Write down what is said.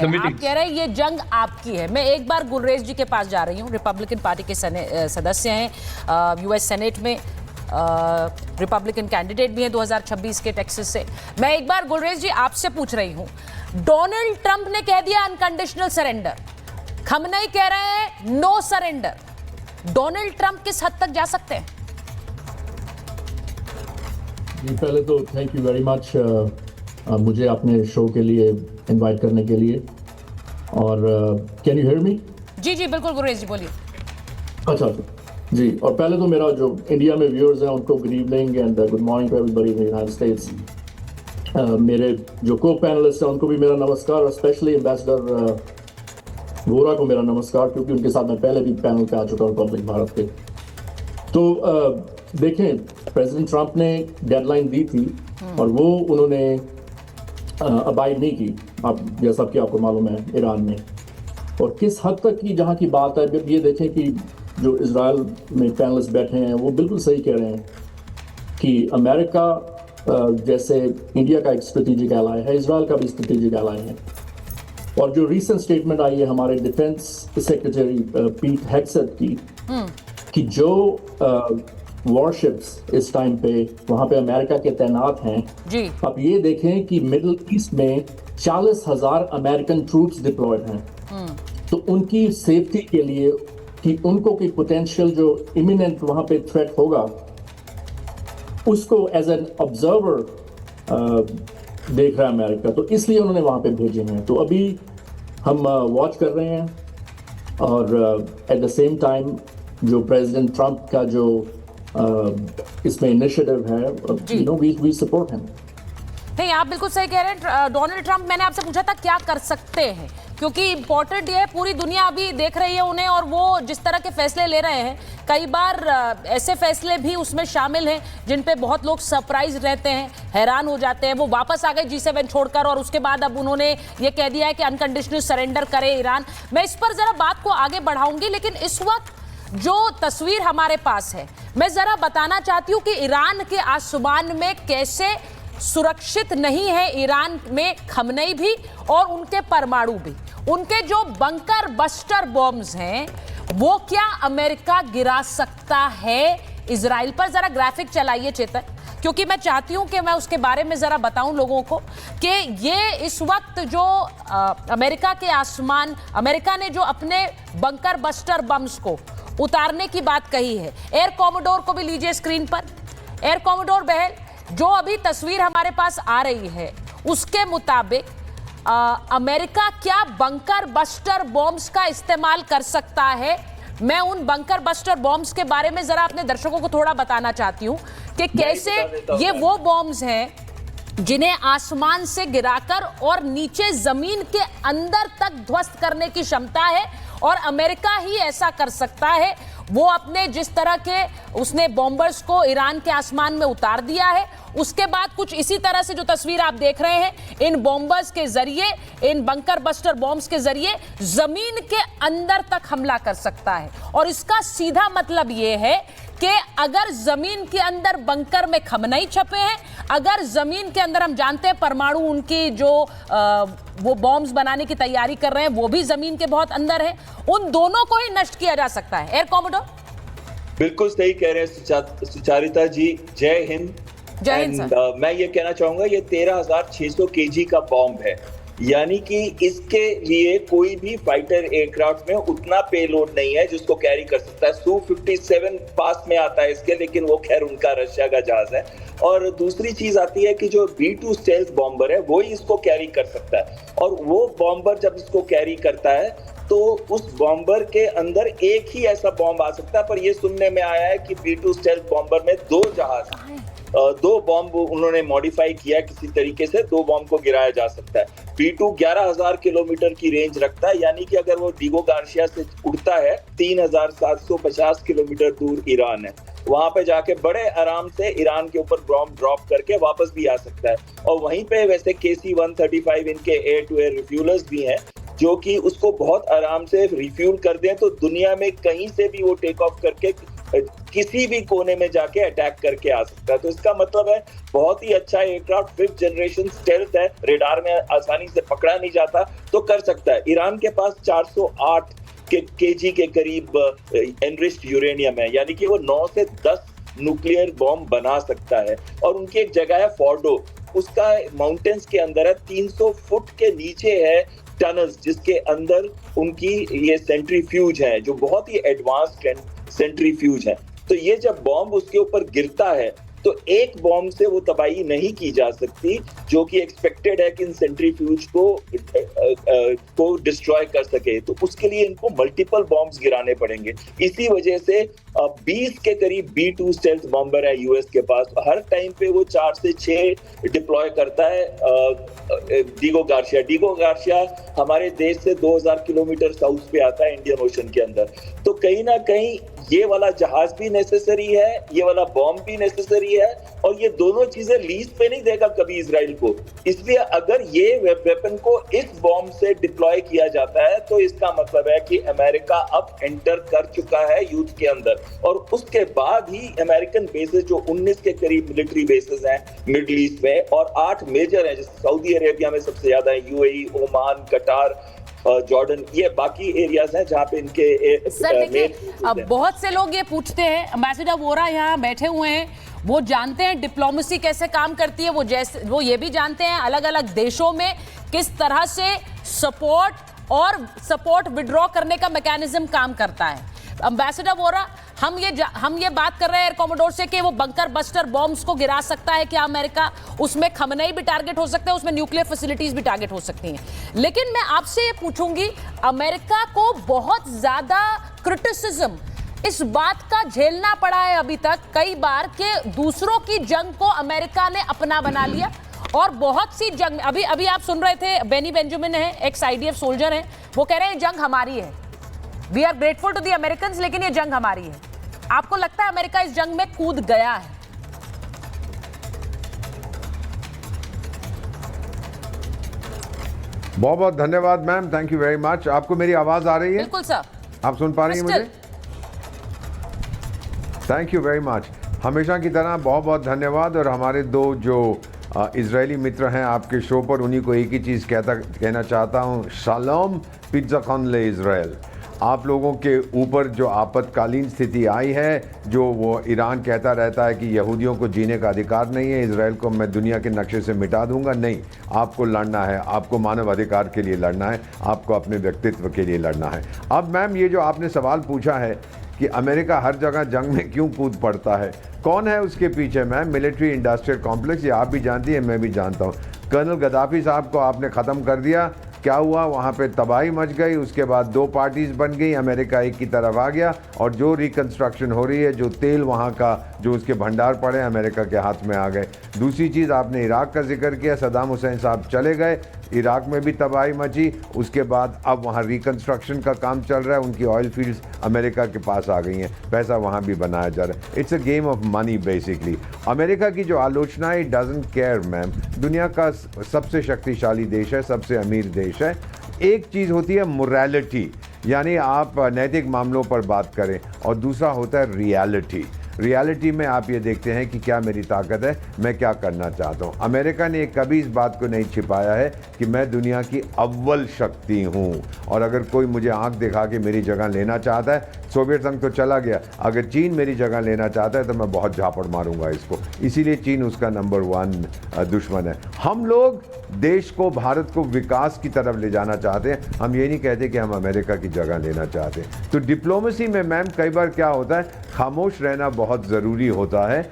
हैं, आप कह रहे हैं ये जंग आपकी है। मैं एक बार गुलरेज जी के पास जा रही हूँ, रिपब्लिकन पार्टी के सदस्य हैं, यूएस सेनेट में रिपब्लिकन कैंडिडेट भी हैं 2026 के टेक्सास से। मैं एक बार गुलरेज जी आपसे पूछ रही हूँ, डोनाल्ड ट्रंप ने कह दिया अनकंडीशनल सरेंडर, खमनेई कह रहे हैं नो सरेंडर, डोनाल्ड ट्रंप किस हद तक जा सकते हैं? पहले तो थैंक यू वेरी मच मुझे अपने शो के लिए इनवाइट करने के लिए। और कैन यू हियर मी? जी जी बिल्कुल गुलरेज जी बोलिए। अच्छा जी, और पहले तो मेरा जो इंडिया में व्यूअर्स हैं उनको good evening and good morning to everybody in the United States. मेरे जो को पैनलिस्ट हैं उनको भी मेरा नमस्कार, और स्पेशली एम्बेसडर वोरा को मेरा नमस्कार, क्योंकि उनके साथ मैं पहले भी पैनल पे आ चुका हूँ रिपब्लिक भारत के। तो देखें, प्रेसिडेंट ट्रंप ने डेडलाइन दी थी और वो उन्होंने अबाइड नहीं की, आप जैसा कि आपको मालूम है, ईरान में। और किस हद तक की जहाँ की बात है, जब ये देखें कि जो इजराइल में पैनलिस्ट बैठे हैं वो बिल्कुल सही कह रहे हैं कि अमेरिका जैसे इंडिया का एक स्ट्रेटेजिक एलाय है, इजराइल का भी स्ट्रेटेजिक एलाय है। और जो रीसेंट स्टेटमेंट आई है हमारे डिफेंस सेक्रेटरी पीट हेग्सेथ की, कि जो वॉरशिप्स इस टाइम पे वहाँ पे अमेरिका के तैनात हैं जी। अब ये देखें कि मिडिल ईस्ट में 40,000 अमेरिकन ट्रूप्स डिप्लॉयड हैं। तो उनकी सेफ्टी के लिए कि उनको कोई पोटेंशियल जो इमिनेंट वहाँ पे थ्रेट होगा उसको एज एन ऑब्जर्वर देख रहा है अमेरिका, तो इसलिए उन्होंने वहाँ पे भेजे हैं। तो अभी हम वॉच कर रहे हैं, और एट द सेम टाइम जो प्रेसिडेंट ट्रंप का जो इसमें इनिशिएटिव है, you know, we support him. नहीं, आप बिल्कुल सही कह रहे हैं। डोनाल्ड ट्रंप, मैंने आपसे पूछा था क्या कर सकते हैं, क्योंकि इंपॉर्टेंट ये है, पूरी दुनिया अभी देख रही है उन्हें, और वो जिस तरह के फैसले ले रहे हैं, कई बार ऐसे फैसले भी उसमें शामिल हैं जिन पे बहुत लोग सरप्राइज रहते हैं, हैरान हो जाते हैं। वो वापस आ गए G7 छोड़कर, और उसके बाद अब उन्होंने ये कह दिया है कि अनकंडीशनल सरेंडर करे ईरान। मैं इस पर जरा बात को आगे बढ़ाऊंगी, लेकिन इस वक्त जो तस्वीर हमारे पास है, मैं जरा बताना चाहती हूँ कि ईरान के आसमान में कैसे सुरक्षित नहीं है ईरान में खमनेई भी और उनके परमाणु भी। उनके जो बंकर बस्टर बॉम्ब्स हैं वो क्या अमेरिका गिरा सकता है इजराइल पर? जरा ग्राफिक चलाइए चेतन, क्योंकि मैं चाहती हूं कि मैं उसके बारे में जरा बताऊं लोगों को कि ये इस वक्त जो अमेरिका के आसमान, अमेरिका ने जो अपने बंकर बस्टर बम्स को उतारने की बात कही है। एयर कॉमोडोर को भी लीजिए स्क्रीन पर। एयर कॉमोडोर बहल, जो अभी तस्वीर हमारे पास आ रही है उसके मुताबिक अमेरिका क्या बंकर बस्टर बॉम्ब्स का इस्तेमाल कर सकता है? मैं उन बंकर बस्टर बॉम्ब्स के बारे में जरा अपने दर्शकों को थोड़ा बताना चाहती हूं कि कैसे ये वो बॉम्ब्स हैं जिन्हें आसमान से गिराकर और नीचे जमीन के अंदर तक ध्वस्त करने की क्षमता है, और अमेरिका ही ऐसा कर सकता है। वो अपने जिस तरह के उसने बॉम्बर्स को ईरान के आसमान में उतार दिया है, उसके बाद कुछ इसी तरह से जो तस्वीर आप देख रहे हैं, इन बॉम्बर्स के जरिए, इन बंकर बस्टर बॉम्ब्स के जरिए जमीन के अंदर तक हमला कर सकता है। और इसका सीधा मतलब ये है कि अगर जमीन के अंदर बंकर में खमनेई छपे हैं, अगर जमीन के अंदर हम जानते हैं परमाणु उनकी जो वो बॉम्ब्स बनाने की तैयारी कर रहे हैं वो भी जमीन के बहुत अंदर है, उन दोनों को ही नष्ट किया जा सकता है। एयर कॉमोडोर बिल्कुल सही कह रहे हैं सुचारिता जी, जय हिंद। मैं ये कहना चाहूंगा, ये 13,600 kg का बॉम्ब है, यानी कि इसके लिए कोई भी फाइटर एयरक्राफ्ट में उतना पेलोड नहीं है जिसको कैरी कर सकता है। Su-57 पास में आता है इसके, लेकिन वो खैर उनका रशिया का जहाज है। और दूसरी चीज आती है कि जो B-2 स्टेल्थ बॉम्बर है वो ही इसको कैरी कर सकता है, और वो बॉम्बर जब इसको कैरी करता है तो उस बॉम्बर के अंदर एक ही ऐसा बॉम्ब आ सकता है। पर ये सुनने में आया है कि B-2 स्टेल्थ बॉम्बर में दो बॉम्ब उन्होंने मॉडिफाई किया किसी तरीके से, 2 बॉम्ब को गिराया जा सकता है। B-2 11,000 किलोमीटर की रेंज रखता है, यानी कि अगर वो डिगो गार्शिया से उड़ता है 3,750 किलोमीटर दूर ईरान है, वहां पे जाके बड़े आराम से ईरान के ऊपर बॉम्ब ड्रॉप करके वापस भी आ सकता है। और वहीं पे वैसे KC-135 इनके एयर टू एयर रिफ्यूलर्स भी हैं जो कि उसको बहुत आराम से रिफ्यूल कर दें तो दुनिया में कहीं से भी वो टेक ऑफ करके किसी भी कोने में जाके अटैक करके आ सकता है। तो इसका मतलब है बहुत ही अच्छा एयरक्राफ्ट, 5th जनरेशन स्टेल्थ है, रेडार में आसानी से पकड़ा नहीं जाता, तो कर सकता है। ईरान के पास 408 केजी के करीब एनरिच्ड यूरेनियम है, यानी कि वो 9 से 10 न्यूक्लियर बॉम्ब बना सकता है। और उनकी एक जगह है फोर्डो, उसका माउंटेन्स के अंदर है, 300 फुट के नीचे है टनल्स, जिसके अंदर उनकी ये सेंट्रीफ्यूज है, जो बहुत ही एडवांस्ड सेंट्रीफ्यूज है। तो ये जब बॉम्ब उसके ऊपर गिरता है तो एक बॉम्ब से वो तबाही नहीं की जा सकती, जो कि एक्सपेक्टेड है कि इन सेंट्रीफ्यूज को डिस्ट्रॉय कर सके। तो उसके लिए इनको मल्टीपल बॉम्ब्स गिराने पड़ेंगे। इसी वजह से 20 के करीब B2 स्टेल्थ बॉम्बर है यूएस के पास। हर टाइम पे वो 4 से 6 डिप्लॉय करता है डीगो गार्शिया हमारे देश से 2000 किलोमीटर साउथ पे आता है, इंडियन ओशन के अंदर। तो कहीं ना कहीं ये वाला जहाज भी नेसेसरी है, ये वाला बॉम्ब भी नेसेसरी है, और ये दोनों चीजें लीज पे नहीं देगा कभी इजराइल को। इसलिए अगर ये वेपन को इस बॉम्ब से डिप्लॉय किया जाता है तो इसका मतलब है कि अमेरिका अब एंटर कर चुका है युद्ध के अंदर। और उसके बाद ही अमेरिकन बेसेस, जो 19 के करीब मिलिट्री बेसेस हैं मिडिल ईस्ट में, और 8 मेजर हैं, जैसे सऊदी अरेबिया में सबसे ज्यादा है, UAE, ओमान, कटार, जॉर्डन, ये बाकी एरियाज हैं जहां पे इनके सर देखिए, बहुत से लोग ये पूछते हैं, एम्बेसडर वोरा यहाँ बैठे हुए हैं, वो जानते हैं डिप्लोमेसी कैसे काम करती है, वो ये भी जानते हैं अलग अलग देशों में किस तरह से सपोर्ट विड्रॉ करने का मैकेनिज्म काम करता है। एम्बेसडर वोरा, हम ये बात कर रहे हैं एयर कॉमोडोर से कि वो बंकर बस्टर बॉम्ब्स को गिरा सकता है क्या अमेरिका? उसमें खमनई भी टारगेट हो सकता है, उसमें न्यूक्लियर फैसिलिटीज भी टारगेट हो सकती हैं। लेकिन मैं आपसे ये पूछूंगी, अमेरिका को बहुत ज्यादा क्रिटिसिज्म इस बात का झेलना पड़ा है अभी तक कई बार कि दूसरों की जंग को अमेरिका ने अपना बना लिया, और बहुत सी जंग, अभी आप सुन रहे थे, बेनी बेंजामिन है, एक्स IDF सोल्जर है, वो कह रहे हैं जंग हमारी है, we are grateful to the American, लेकिन ये जंग हमारी है। आपको लगता है अमेरिका इस जंग में कूद गया है? बहुत बहुत धन्यवाद ma'am, thank you very much. आपको मेरी आवाज आ रही है? बिल्कुल सर। आप सुन पा रही हैं मुझे? Thank you very much. हमेशा की तरह बहुत बहुत धन्यवाद। और हमारे दो जो इजरायली मित्र हैं आपके शो पर, उन्हीं को एक ही चीज़ कहना चाहता हूँ, शालोम पिज़्ज़ाकॉन ले इज़राइल। आप लोगों के ऊपर जो आपातकालीन स्थिति आई है, जो वो ईरान कहता रहता है कि यहूदियों को जीने का अधिकार नहीं है, इजराइल को मैं दुनिया के नक्शे से मिटा दूंगा, नहीं, आपको लड़ना है, आपको मानव अधिकार के लिए लड़ना है, आपको अपने व्यक्तित्व के लिए लड़ना है। अब मैम, ये जो आपने सवाल पूछा है कि अमेरिका हर जगह जंग में क्यों कूद पड़ता है, कौन है उसके पीछे मैम? मिलिट्री इंडस्ट्रियल कॉम्प्लेक्स, ये आप भी जानती हैं, मैं भी जानता हूँ। कर्नल गद्दाफी साहब को आपने ख़त्म कर दिया, क्या हुआ? वहाँ पे तबाही मच गई, उसके बाद 2 पार्टीज बन गई, अमेरिका एक की तरफ आ गया, और जो रिकंस्ट्रक्शन हो रही है, जो तेल वहाँ का जो उसके भंडार पड़े अमेरिका के हाथ में आ गए। दूसरी चीज़, आपने इराक का जिक्र किया, सद्दाम हुसैन साहब चले गए, इराक में भी तबाही मची, उसके बाद अब वहाँ रिकंस्ट्रक्शन का काम चल रहा है, उनकी ऑयल फील्ड्स अमेरिका के पास आ गई हैं, पैसा वहाँ भी बनाया जा रहा है। It's a game of money basically. America की जो आलोचना है, डजंट केयर मैम, दुनिया का सबसे शक्तिशाली देश है, सबसे अमीर देश है। एक चीज़ होती है मोरालिटी, यानी आप नैतिक मामलों पर बात करें, और दूसरा होता है रियलिटी। रियलिटी में आप ये देखते हैं कि क्या मेरी ताकत है, मैं क्या करना चाहता हूँ। अमेरिका ने कभी इस बात को नहीं छिपाया है कि मैं दुनिया की अव्वल शक्ति हूँ, और अगर कोई मुझे आंख दिखा के मेरी जगह लेना चाहता है, सोवियत संघ तो चला गया, अगर चीन मेरी जगह लेना चाहता है तो मैं बहुत झापड़ मारूंगा इसको। इसीलिए चीन उसका नंबर 1 दुश्मन है। हम लोग देश को, भारत को विकास की तरफ ले जाना चाहते हैं, हम ये नहीं कहते कि हम अमेरिका की जगह लेना चाहते हैं। तो डिप्लोमेसी में मैम कई बार क्या होता है, खामोश रहना बहुत ज़रूरी होता है,